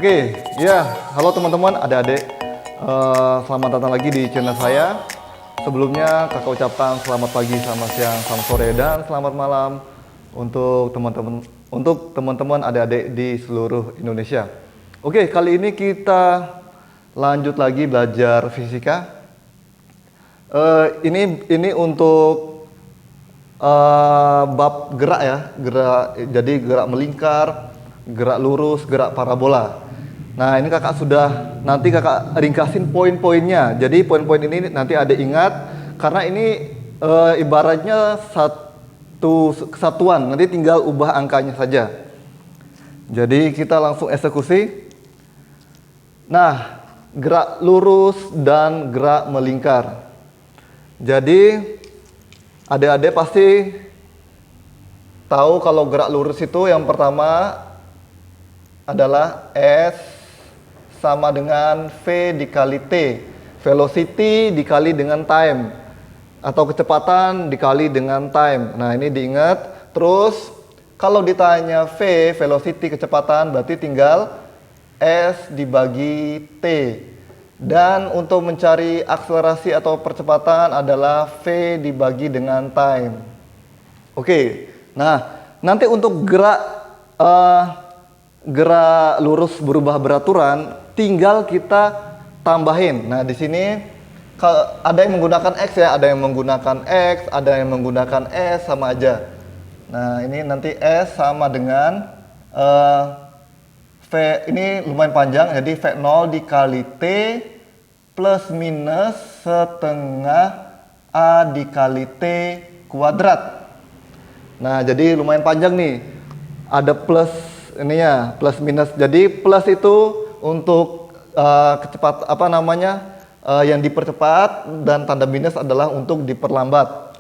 Oke, ya, halo teman-teman, adik-adik. Selamat datang lagi di channel saya. Sebelumnya kakak ucapkan selamat pagi, selamat siang, selamat sore, dan selamat malam untuk teman-teman adik-adik di seluruh Indonesia. Oke, kali ini kita lanjut lagi belajar fisika. Ini untuk bab gerak ya, jadi gerak melingkar, gerak lurus, gerak parabola. Nah, ini nanti kakak ringkasin poin-poinnya. Jadi poin-poin ini nanti ada ingat, karena ini ibaratnya satu kesatuan, nanti tinggal ubah angkanya saja. Jadi kita langsung eksekusi. Nah, gerak lurus dan gerak melingkar. Jadi adik-adik pasti tahu kalau gerak lurus itu yang pertama adalah S sama dengan V dikali T. Velocity dikali dengan time. Atau kecepatan dikali dengan time. Nah, ini diingat. Terus kalau ditanya V, velocity, kecepatan, berarti tinggal S dibagi T. Dan untuk mencari akselerasi atau percepatan adalah V dibagi dengan time. Oke. Nah, nanti untuk gerak lurus berubah beraturan, tinggal kita tambahin. Nah, di sini ada yang menggunakan X ya, ada yang menggunakan X, ada yang menggunakan S, sama aja. Nah, ini nanti S sama dengan V, ini lumayan panjang, jadi V0 dikali T plus minus setengah A dikali T kuadrat. Nah, jadi lumayan panjang nih. Ada plus ininya, plus minus. Jadi plus itu untuk yang dipercepat, dan tanda minus adalah untuk diperlambat.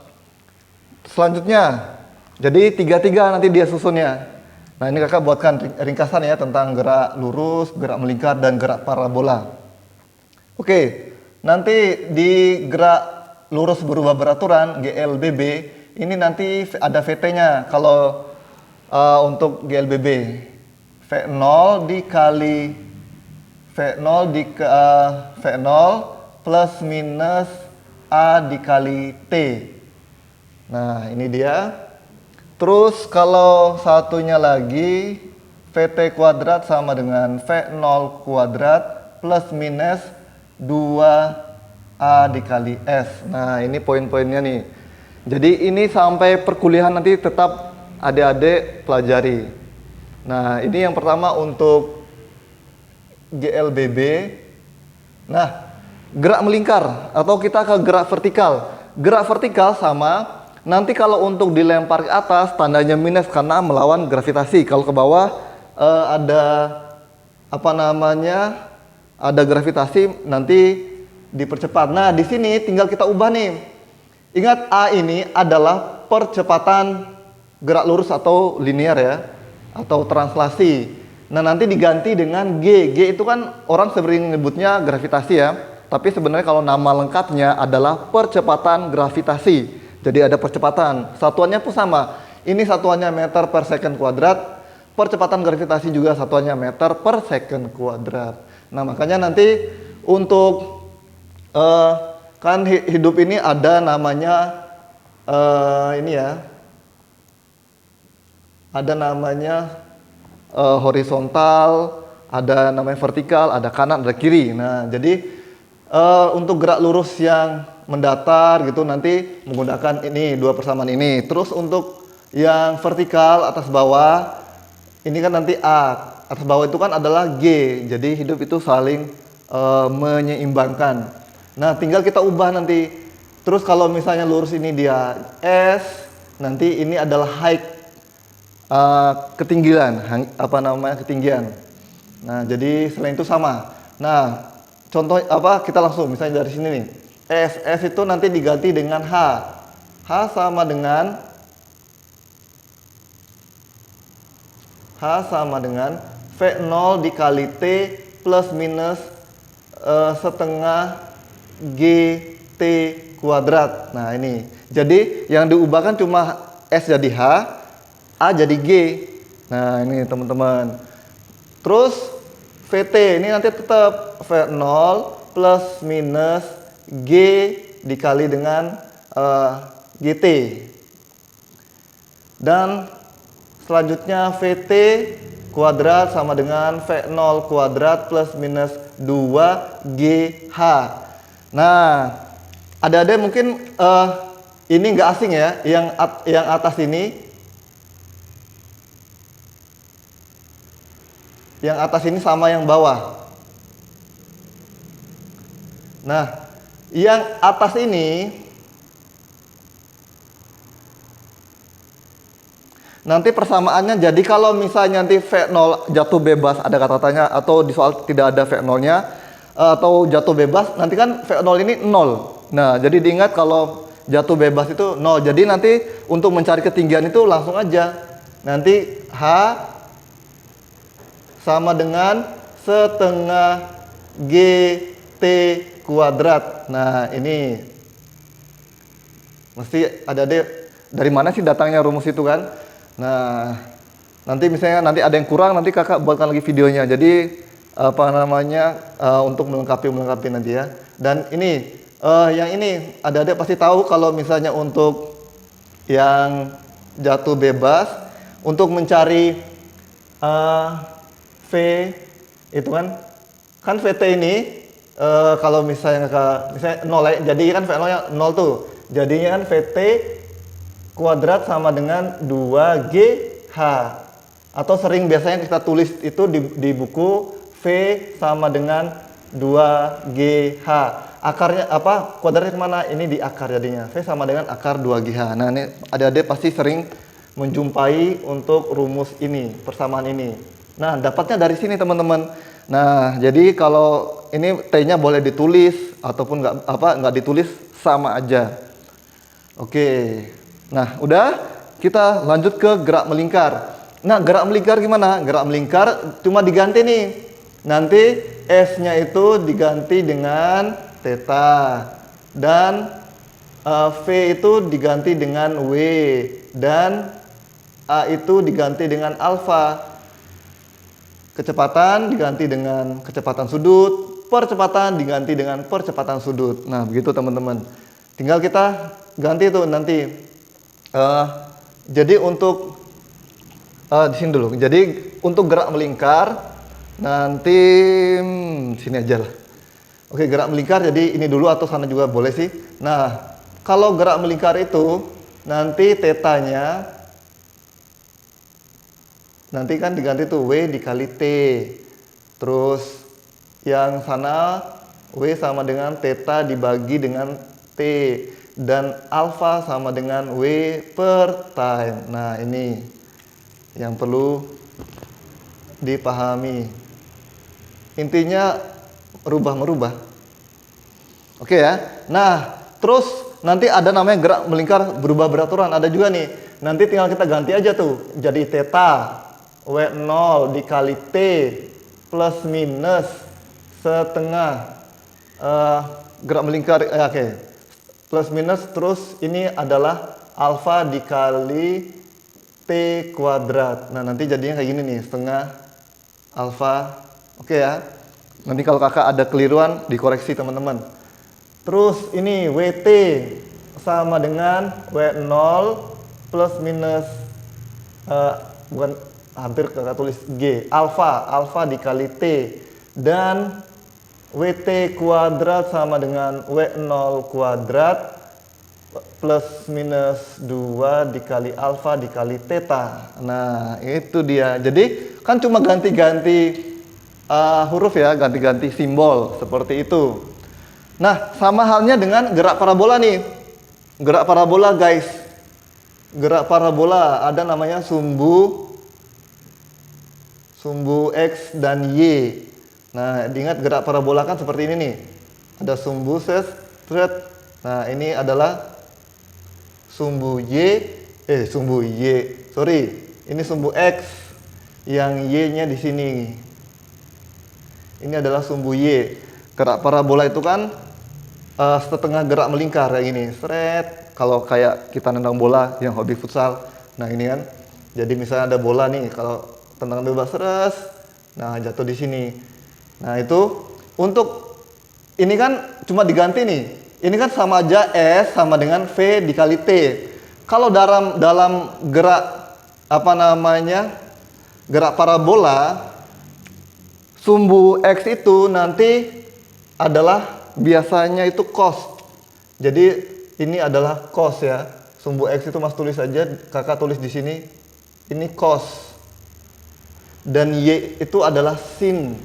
Selanjutnya, jadi 3-3 nanti dia susunnya. Nah, ini kakak buatkan ringkasan ya tentang gerak lurus, gerak melingkar, dan gerak parabola. Oke, nanti di gerak lurus berubah beraturan GLBB ini nanti ada VT-nya. Kalau untuk GLBB V0 dikali V0 plus minus A dikali T. Nah, ini dia. Terus kalau satunya lagi VT kuadrat sama dengan V0 kuadrat plus minus 2A dikali S. Nah, ini poin-poinnya nih. Jadi ini sampai perkuliahan nanti tetap adik-adik pelajari. Nah, ini yang pertama untuk GLBB. Nah, gerak melingkar atau kita ke gerak vertikal. Gerak vertikal sama, nanti kalau untuk dilempar ke atas tandanya minus karena melawan gravitasi. Kalau ke bawah ada gravitasi, nanti dipercepat. Nah, di sini tinggal kita ubah nih. Ingat, A ini adalah percepatan gerak lurus atau linear ya, atau translasi. Nah, nanti diganti dengan G. G itu kan orang sering menyebutnya gravitasi ya, tapi sebenarnya kalau nama lengkapnya adalah percepatan gravitasi. Jadi ada percepatan, satuannya pun sama. Ini satuannya meter per second kuadrat. Percepatan gravitasi juga satuannya meter per second kuadrat. Nah, makanya nanti untuk kan hidup ini ada namanya ini ya, ada namanya horizontal, ada namanya vertikal, ada kanan, ada kiri. Nah, jadi untuk gerak lurus yang mendatar gitu nanti menggunakan ini, dua persamaan ini. Terus untuk yang vertikal atas bawah ini kan nanti A, atas bawah itu kan adalah G. Jadi hidup itu saling menyeimbangkan. Nah, tinggal kita ubah nanti. Terus kalau misalnya lurus ini dia S, nanti ini adalah height, ketinggian, ketinggian. Nah, jadi selain itu sama. Nah, contoh kita langsung misalnya dari sini nih. S itu nanti diganti dengan H. H sama dengan V0 dikali T plus minus setengah GT kuadrat. Nah, ini. Jadi yang diubahkan cuma S jadi H, A jadi G. Nah, ini teman-teman. Terus VT ini nanti tetap V0 plus minus G dikali dengan GT. Dan selanjutnya VT kuadrat sama dengan V0 kuadrat plus minus 2GH. Nah, ada mungkin ini nggak asing ya, yang atas ini. Yang atas ini sama yang bawah. Nah, yang atas ini nanti persamaannya, jadi kalau misalnya nanti V0 jatuh bebas ada katanya, atau di soal tidak ada V0-nya atau jatuh bebas, nanti kan V0 ini 0. Nah, jadi diingat kalau jatuh bebas itu 0. Jadi nanti untuk mencari ketinggian itu langsung aja. Nanti H sama dengan setengah GT kuadrat. Nah, ini mesti ada dari mana sih datangnya rumus itu kan. Nah, nanti misalnya nanti ada yang kurang, nanti kakak buatkan lagi videonya. Jadi apa namanya, untuk melengkapi nanti ya. Dan ini yang ini ada pasti tahu kalau misalnya untuk yang jatuh bebas, untuk mencari V itu kan VT ini kalau misalnya 0 ya, jadi kan V0 nya 0 tuh. Jadinya kan VT kuadrat sama dengan 2GH. Atau sering biasanya kita tulis itu di buku V sama dengan 2GH. Akarnya apa? Kuadratnya kemana? Ini di akar jadinya. V sama dengan akar 2GH. Nah, ini adik-adik pasti sering menjumpai untuk rumus ini, persamaan ini. Nah, dapatnya dari sini teman-teman. Nah, jadi kalau ini T-nya boleh ditulis ataupun nggak ditulis, sama aja. Oke. Nah, udah, kita lanjut ke gerak melingkar. Nah, gerak melingkar gimana? Gerak melingkar cuma diganti nih. Nanti S-nya itu diganti dengan theta dan V itu diganti dengan W dan A itu diganti dengan alfa. Kecepatan diganti dengan kecepatan sudut, percepatan diganti dengan percepatan sudut. Nah, begitu teman-teman. Tinggal kita ganti tuh nanti. Jadi untuk di sini dulu. Jadi untuk gerak melingkar nanti sini aja lah. Oke, gerak melingkar jadi ini dulu atau sana juga boleh sih. Nah, kalau gerak melingkar itu nanti tetanya nanti kan diganti tuh W dikali T. Terus yang sana W sama dengan theta dibagi dengan T. Dan alfa sama dengan W per time. Nah, ini yang perlu dipahami. Intinya merubah. Oke ya. Nah, terus nanti ada namanya gerak melingkar berubah beraturan. Ada juga nih. Nanti tinggal kita ganti aja tuh. Jadi theta W0 dikali T plus minus setengah gerak melingkar, oke. Plus minus, terus ini adalah alfa dikali T kuadrat. Nah, nanti jadinya kayak gini nih, setengah alfa. Oke ya. Nanti kalau kakak ada keliruan dikoreksi teman-teman. Terus ini WT sama dengan W0 plus minus bukan, hampir kakak tulis G, alfa dikali T, dan WT kuadrat sama dengan W0 kuadrat plus minus 2 dikali alfa dikali theta. Nah, itu dia. Jadi kan cuma ganti-ganti huruf ya, ganti-ganti simbol seperti itu. Nah, sama halnya dengan gerak parabola nih. Gerak parabola guys. Gerak parabola ada namanya sumbu X dan Y. Nah, diingat gerak parabola kan seperti ini nih. Ada sumbu set. Nah, ini adalah sumbu ini sumbu X yang Y-nya di sini. Ini adalah sumbu Y. Gerak parabola itu kan setengah gerak melingkar kayak gini. Kalau kayak kita nendang bola yang hobi futsal. Nah, ini kan. Jadi misalnya ada bola nih, kalau tendangan bebas nah jatuh di sini. Nah itu untuk ini kan cuma diganti nih. Ini kan sama aja S sama dengan V dikali T. Kalau dalam gerak apa namanya, gerak parabola, sumbu X itu nanti adalah biasanya itu cos. Jadi ini adalah cos ya. Sumbu X itu Mas tulis aja, kakak tulis di sini. Ini cos. Dan Y itu adalah sin.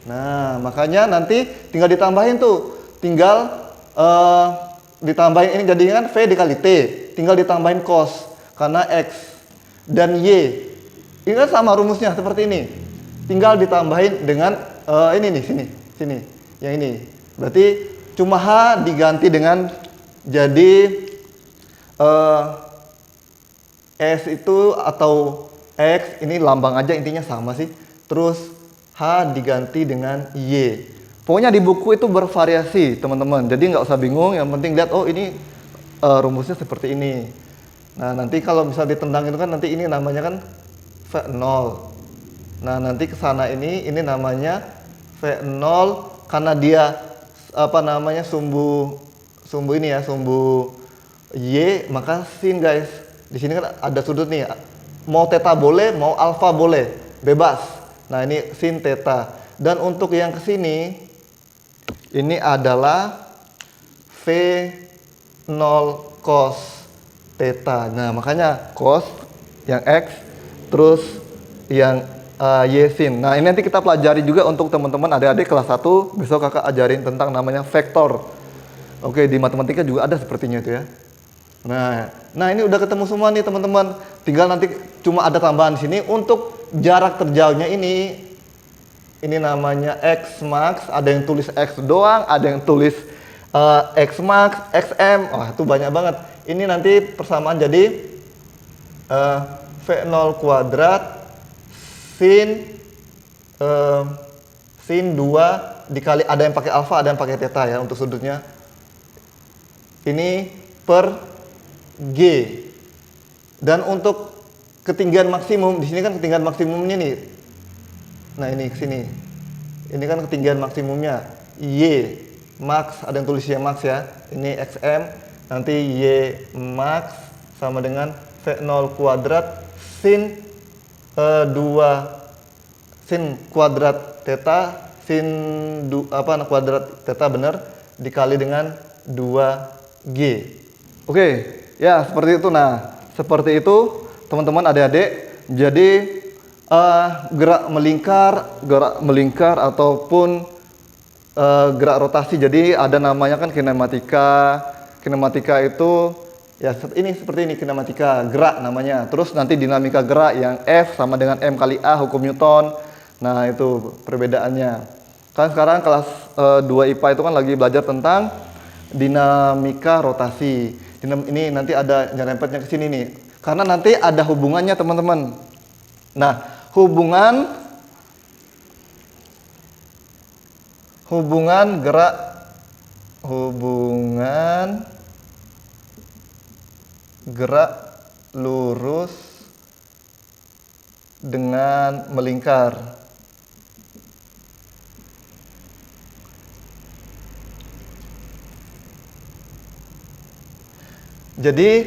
Nah, makanya nanti tinggal ditambahin tuh. Tinggal ditambahin ini jadi kan V dikali T. Tinggal ditambahin cos karena X dan Y. Ini kan sama rumusnya seperti ini. Tinggal ditambahin dengan ini nih, sini. Yang ini. Berarti cuma H diganti dengan jadi S itu atau X, ini lambang aja intinya sama sih. Terus H diganti dengan Y. Pokoknya di buku itu bervariasi teman-teman. Jadi nggak usah bingung, yang penting lihat oh ini rumusnya seperti ini. Nah nanti kalau bisa ditendang itu kan nanti ini namanya kan V0. Nah nanti ke sana ini namanya V0 karena dia apa namanya sumbu ini ya, sumbu Y, maka sin guys. Di sini kan ada sudut nih. Mau theta boleh, mau alfa boleh, bebas. Nah ini sin theta. Dan untuk yang ke sini ini adalah V0 cos theta. Nah makanya cos yang X, terus yang Y sin. Nah ini nanti kita pelajari juga untuk teman-teman adik-adik kelas 1. Besok kakak ajarin tentang namanya vektor. Oke, di matematika juga ada sepertinya itu ya. Nah ini udah ketemu semua nih teman-teman. Tinggal nanti cuma ada tambahan di sini untuk jarak terjauhnya ini namanya X max. Ada yang tulis X doang, ada yang tulis X max, XM. Wah itu banyak banget. Ini nanti persamaan jadi V0 kuadrat sin 2 dikali, ada yang pakai alfa, ada yang pakai theta ya untuk sudutnya. Ini per G. Dan untuk ketinggian maksimum, di sini kan ketinggian maksimumnya nih. Nah, ini ke sini. Ini kan ketinggian maksimumnya. Y max, ada yang tulis Y max ya. Ini XM, nanti Y max sama dengan V0 kuadrat sin 2 sin kuadrat theta sin kuadrat theta bener dikali dengan 2G. Oke, ya seperti itu. Nah, seperti itu teman-teman adik-adik. Jadi gerak melingkar ataupun gerak rotasi. Jadi ada namanya kan kinematika. Kinematika itu ya ini seperti ini kinematika, gerak namanya. Terus nanti dinamika gerak yang F sama dengan M kali A hukum Newton. Nah, itu perbedaannya. Kan sekarang kelas 2 IPA itu kan lagi belajar tentang dinamika rotasi. Ini nanti ada nyerempetnya ke sini nih. Karena nanti ada hubungannya teman-teman. Nah, hubungan gerak lurus dengan melingkar. Jadi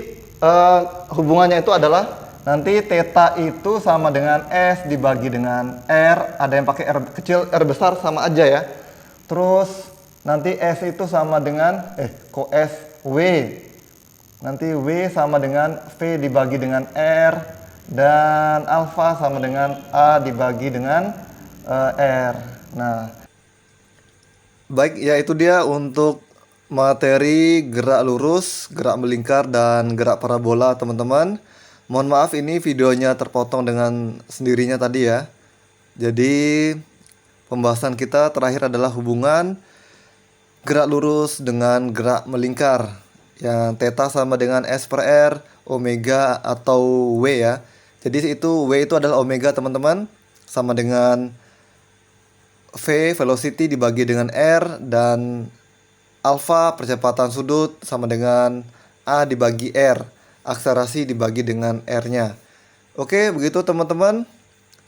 hubungannya itu adalah nanti theta itu sama dengan S dibagi dengan R. Ada yang pakai R kecil, R besar sama aja ya. Terus nanti S itu sama dengan S W. Nanti W sama dengan V dibagi dengan R. Dan alfa sama dengan A dibagi dengan R. Nah, baik ya, itu dia untuk materi gerak lurus, gerak melingkar, dan gerak parabola teman-teman. Mohon maaf ini videonya terpotong dengan sendirinya tadi ya. Jadi pembahasan kita terakhir adalah hubungan gerak lurus dengan gerak melingkar. Yang theta sama dengan S per R, omega atau W ya. Jadi W itu adalah omega teman-teman. Sama dengan V, velocity dibagi dengan R, dan alfa percepatan sudut sama dengan A dibagi R, akselerasi dibagi dengan R-nya. Oke, begitu teman-teman.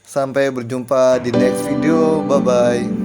Sampai berjumpa di next video. Bye-bye.